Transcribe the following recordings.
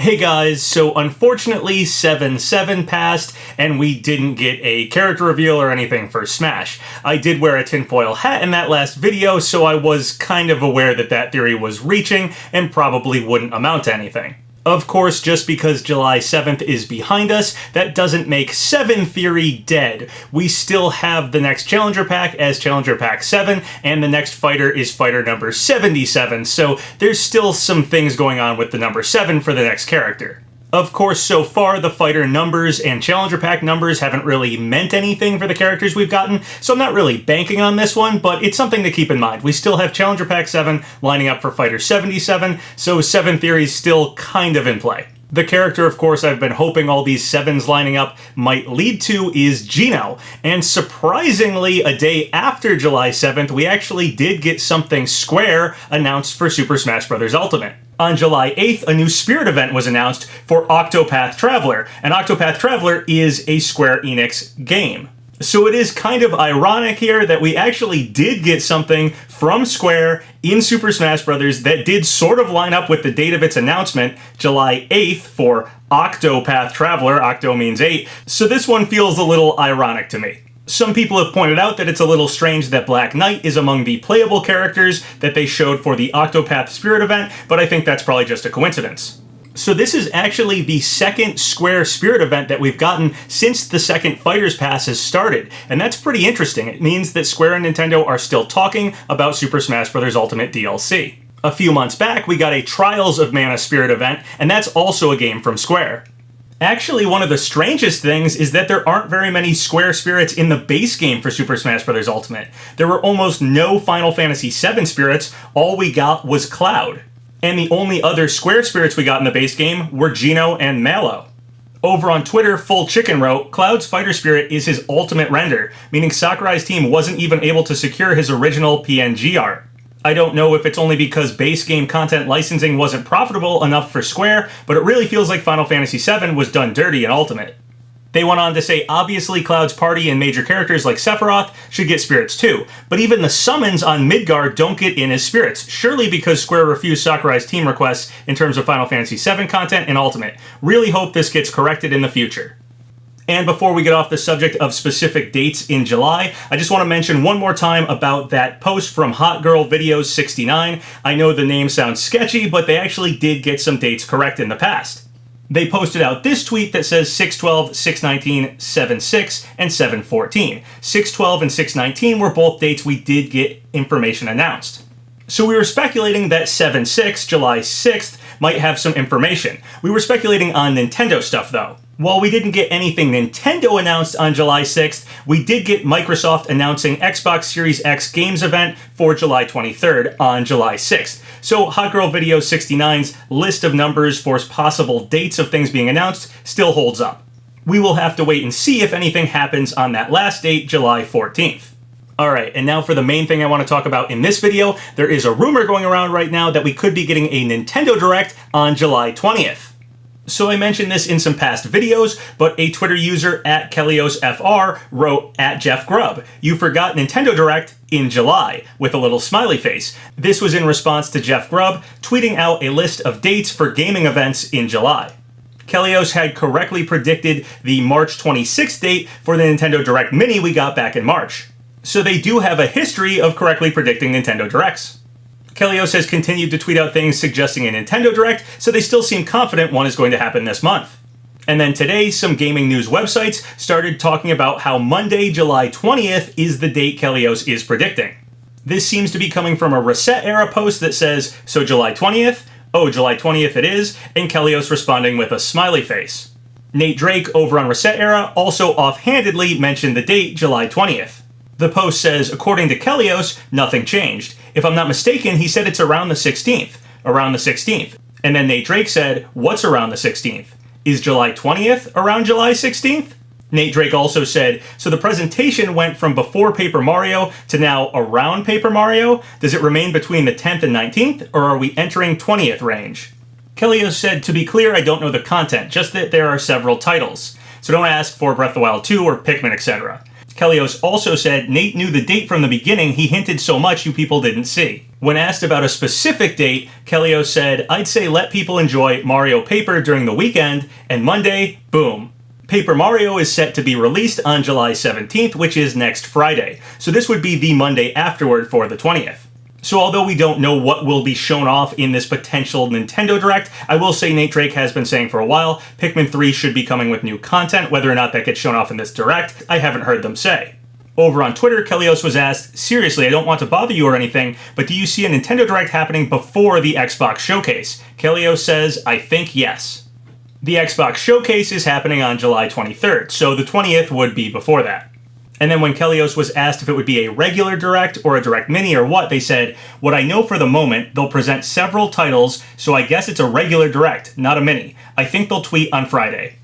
Hey guys, so unfortunately 7/7 passed and we didn't get a character reveal or anything for Smash. I did wear a tinfoil hat in that last video, so I was kind of aware that that theory was reaching and probably wouldn't amount to anything. Of course, just because July 7th is behind us, that doesn't make 7 Theory dead. We still have the next Challenger Pack as Challenger Pack 7, and the next fighter is fighter number 77, so there's still some things going on with the number 7 for the next character. Of course, so far, the fighter numbers and Challenger Pack numbers haven't really meant anything for the characters we've gotten, so I'm not really banking on this one, but it's something to keep in mind. We still have Challenger Pack 7 lining up for Fighter 77, so 7 Theory's still kind of in play. The character, of course, I've been hoping all these 7s lining up might lead to is Geno, and surprisingly, a day after July 7th, we actually did get something Square announced for Super Smash Bros. Ultimate. On July 8th, a new Spirit event was announced for Octopath Traveler, and Octopath Traveler is a Square Enix game. So it is kind of ironic here that we actually did get something from Square in Super Smash Bros. That did sort of line up with the date of its announcement, July 8th, for Octopath Traveler. Octo means 8, so this one feels a little ironic to me. Some people have pointed out that it's a little strange that Black Knight is among the playable characters that they showed for the Octopath Spirit event, but I think that's probably just a coincidence. So this is actually the second Square Spirit event that we've gotten since the second Fighters Pass has started, and that's pretty interesting. It means that Square and Nintendo are still talking about Super Smash Bros. Ultimate DLC. A few months back, we got a Trials of Mana Spirit event, and that's also a game from Square. Actually, one of the strangest things is that there aren't very many Square Spirits in the base game for Super Smash Bros. Ultimate. There were almost no Final Fantasy VII Spirits, all we got was Cloud. And the only other Square Spirits we got in the base game were Geno and Mallow. Over on Twitter, Full Chicken wrote, Cloud's fighter spirit is his ultimate render, meaning Sakurai's team wasn't even able to secure his original PNG art. I don't know if it's only because base game content licensing wasn't profitable enough for Square, but it really feels like Final Fantasy VII was done dirty in Ultimate. They went on to say, obviously Cloud's party and major characters like Sephiroth should get spirits too, but even the summons on Midgard don't get in as spirits, surely because Square refused Sakurai's team requests in terms of Final Fantasy VII content in Ultimate. Really hope this gets corrected in the future. And before we get off the subject of specific dates in July, I just want to mention one more time about that post from Hot Girl Videos 69. I know the name sounds sketchy, but they actually did get some dates correct in the past. They posted out this tweet that says 6/12, 6/19, 7/6, and 7/14. 6/12 and 6/19 were both dates we did get information announced. So we were speculating that 7/6, July 6th, might have some information. We were speculating on Nintendo stuff though. While we didn't get anything Nintendo announced on July 6th, we did get Microsoft announcing Xbox Series X Games event for July 23rd on July 6th. So Hot Girl Video 69's list of numbers for possible dates of things being announced still holds up. We will have to wait and see if anything happens on that last date, July 14th. Alright, and now for the main thing I want to talk about in this video. There is a rumor going around right now that we could be getting a Nintendo Direct on July 20th. So I mentioned this in some past videos, but a Twitter user at Kelios FR wrote at Jeff Grubb, "You forgot Nintendo Direct in July," with a little smiley face. This was in response to Jeff Grubb tweeting out a list of dates for gaming events in July. Kelios had correctly predicted the March 26th date for the Nintendo Direct Mini we got back in March. So they do have a history of correctly predicting Nintendo Directs. Kelios has continued to tweet out things suggesting a Nintendo Direct, so they still seem confident one is going to happen this month. And then today, some gaming news websites started talking about how Monday, July 20th is the date Kelios is predicting. This seems to be coming from a Reset Era post that says, so July 20th? Oh, July 20th it is, and Kelios responding with a smiley face. Nate Drake over on Reset Era also offhandedly mentioned the date, July 20th. The post says, according to Kelios, nothing changed. If I'm not mistaken, he said it's around the 16th. Around the 16th. And then Nate Drake said, what's around the 16th? Is July 20th around July 16th? Nate Drake also said, so the presentation went from before Paper Mario to now around Paper Mario? Does it remain between the 10th and 19th, or are we entering 20th range? Kelios said, to be clear, I don't know the content, just that there are several titles. So don't ask for Breath of the Wild 2 or Pikmin, etc. Kelios also said Nate knew the date from the beginning, he hinted so much you people didn't see. When asked about a specific date, Kelios said, I'd say let people enjoy Mario Paper during the weekend, and Monday, boom. Paper Mario is set to be released on July 17th, which is next Friday, so this would be the Monday afterward for the 20th. So although we don't know what will be shown off in this potential Nintendo Direct, I will say Nate Drake has been saying for a while, Pikmin 3 should be coming with new content. Whether or not that gets shown off in this Direct, I haven't heard them say. Over on Twitter, Kelios was asked, seriously, I don't want to bother you or anything, but do you see a Nintendo Direct happening before the Xbox Showcase? Kelios says, I think yes. The Xbox Showcase is happening on July 23rd, so the 20th would be before that. And then when Kelios was asked if it would be a regular Direct or a Direct Mini or what, they said, what I know for the moment, they'll present several titles, so I guess it's a regular Direct, not a Mini. I think they'll tweet on Friday.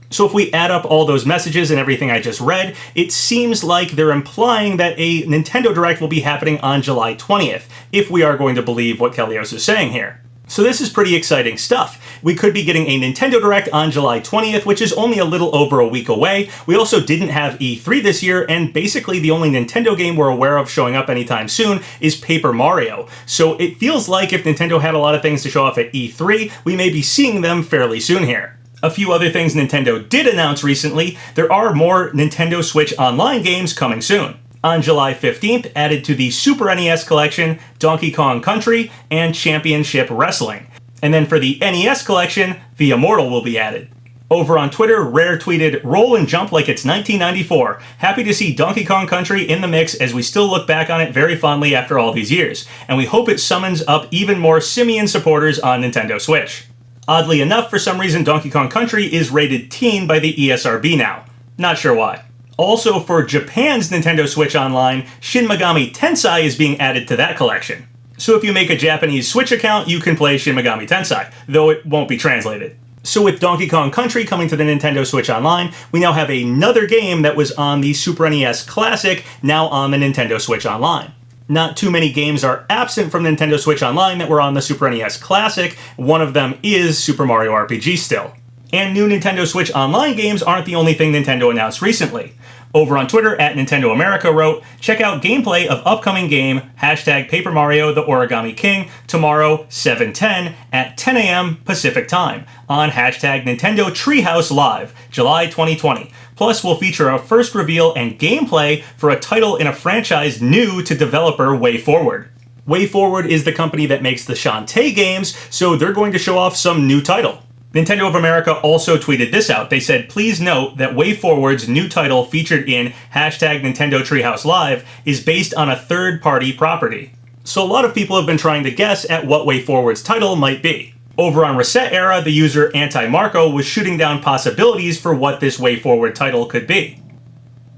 So if we add up all those messages and everything I just read, it seems like they're implying that a Nintendo Direct will be happening on July 20th, if we are going to believe what Kelios is saying here. So this is pretty exciting stuff. We could be getting a Nintendo Direct on July 20th, which is only a little over a week away. We also didn't have E3 this year, and basically the only Nintendo game we're aware of showing up anytime soon is Paper Mario. So it feels like if Nintendo had a lot of things to show off at E3, we may be seeing them fairly soon here. A few other things Nintendo did announce recently, there are more Nintendo Switch Online games coming soon. On July 15th, added to the Super NES collection, Donkey Kong Country and Championship Wrestling. And then for the NES collection, The Immortal will be added. Over on Twitter, Rare tweeted, roll and jump like it's 1994. Happy to see Donkey Kong Country in the mix as we still look back on it very fondly after all these years. And we hope it summons up even more Simian supporters on Nintendo Switch. Oddly enough, for some reason, Donkey Kong Country is rated teen by the ESRB now. Not sure why. Also, for Japan's Nintendo Switch Online, Shin Megami Tensei is being added to that collection. So if you make a Japanese Switch account, you can play Shin Megami Tensei, though it won't be translated. So with Donkey Kong Country coming to the Nintendo Switch Online, we now have another game that was on the Super NES Classic, now on the Nintendo Switch Online. Not too many games are absent from Nintendo Switch Online that were on the Super NES Classic. One of them is Super Mario RPG still. And new Nintendo Switch Online games aren't the only thing Nintendo announced recently. Over on Twitter, @Nintendo America wrote, check out gameplay of upcoming game, Paper Mario the Origami King, tomorrow, 7/10, at 10 a.m. Pacific Time, on Nintendo Treehouse Live, July 2020. Plus, we'll feature a first reveal and gameplay for a title in a franchise new to developer WayForward. WayForward is the company that makes the Shantae games, so they're going to show off some new title. Nintendo of America also tweeted this out. They said, please note that WayForward's new title featured in Nintendo Treehouse Live is based on a third-party property. So a lot of people have been trying to guess at what WayForward's title might be. Over on Reset Era, the user Anti-Marco was shooting down possibilities for what this WayForward title could be.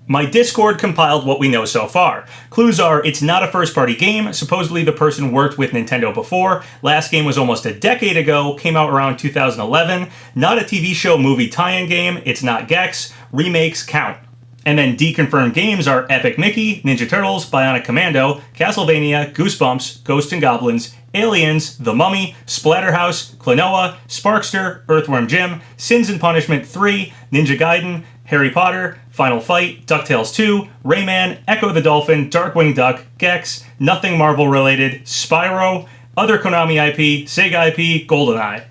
My Discord compiled what we know so far. Clues are, it's not a first-party game, supposedly the person worked with Nintendo before, last game was almost a decade ago, came out around 2011, not a TV show movie tie-in game, it's not Gex, remakes count. And then deconfirmed games are Epic Mickey, Ninja Turtles, Bionic Commando, Castlevania, Goosebumps, Ghosts and Goblins, Aliens, The Mummy, Splatterhouse, Klonoa, Sparkster, Earthworm Jim, Sins and Punishment 3, Ninja Gaiden, Harry Potter, Final Fight, DuckTales 2, Rayman, Echo the Dolphin, Darkwing Duck, Gex, Nothing Marvel Related, Spyro, other Konami IP, Sega IP, GoldenEye.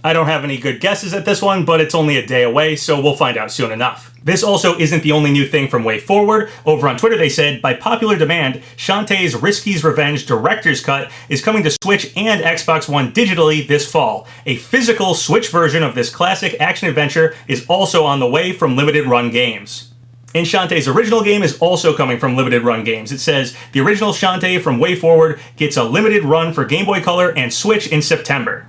I don't have any good guesses at this one, but it's only a day away, so we'll find out soon enough. This also isn't the only new thing from WayForward. Over on Twitter they said, by popular demand, Shantaes Revenge Director's Cut is coming to Switch and Xbox One digitally this fall. A physical Switch version of this classic action-adventure is also on the way from Limited Run Games. And Shantae's original game is also coming from Limited Run Games. It says, the original Shantae from WayForward gets a limited run for Game Boy Color and Switch in September.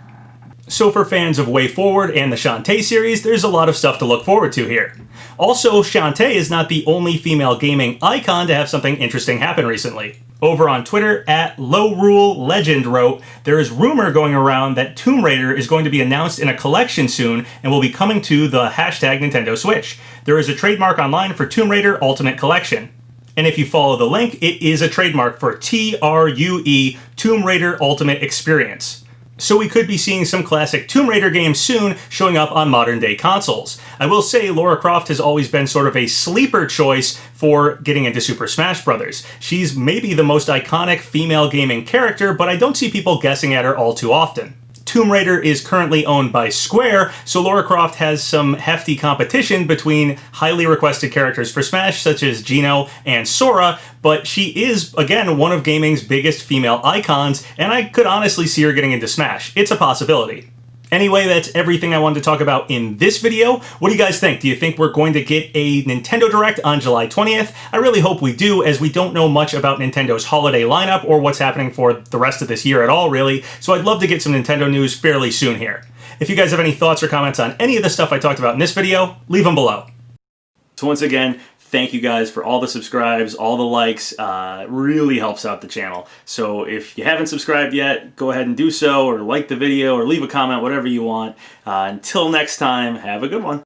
So for fans of WayForward and the Shantae series, there's a lot of stuff to look forward to here. Also, Shantae is not the only female gaming icon to have something interesting happen recently. Over on Twitter, @LowRuleLegend wrote, there is rumor going around that Tomb Raider is going to be announced in a collection soon and will be coming to the Nintendo Switch. There is a trademark online for Tomb Raider Ultimate Collection. And if you follow the link, it is a trademark for TRUE, Tomb Raider Ultimate Experience. So we could be seeing some classic Tomb Raider games soon showing up on modern day consoles. I will say Lara Croft has always been sort of a sleeper choice for getting into Super Smash Bros. She's maybe the most iconic female gaming character, but I don't see people guessing at her all too often. Tomb Raider is currently owned by Square, so Lara Croft has some hefty competition between highly requested characters for Smash, such as Geno and Sora, but she is, again, one of gaming's biggest female icons, and I could honestly see her getting into Smash. It's a possibility. Anyway, that's everything I wanted to talk about in this video. What do you guys think? Do you think we're going to get a Nintendo Direct on July 20th? I really hope we do, as we don't know much about Nintendo's holiday lineup or what's happening for the rest of this year at all, really. So I'd love to get some Nintendo news fairly soon here. If you guys have any thoughts or comments on any of the stuff I talked about in this video, leave them below. So once again, thank you guys for all the subscribes, all the likes. It really helps out the channel. So if you haven't subscribed yet, go ahead and do so, or like the video, or leave a comment, whatever you want. Until next time, have a good one.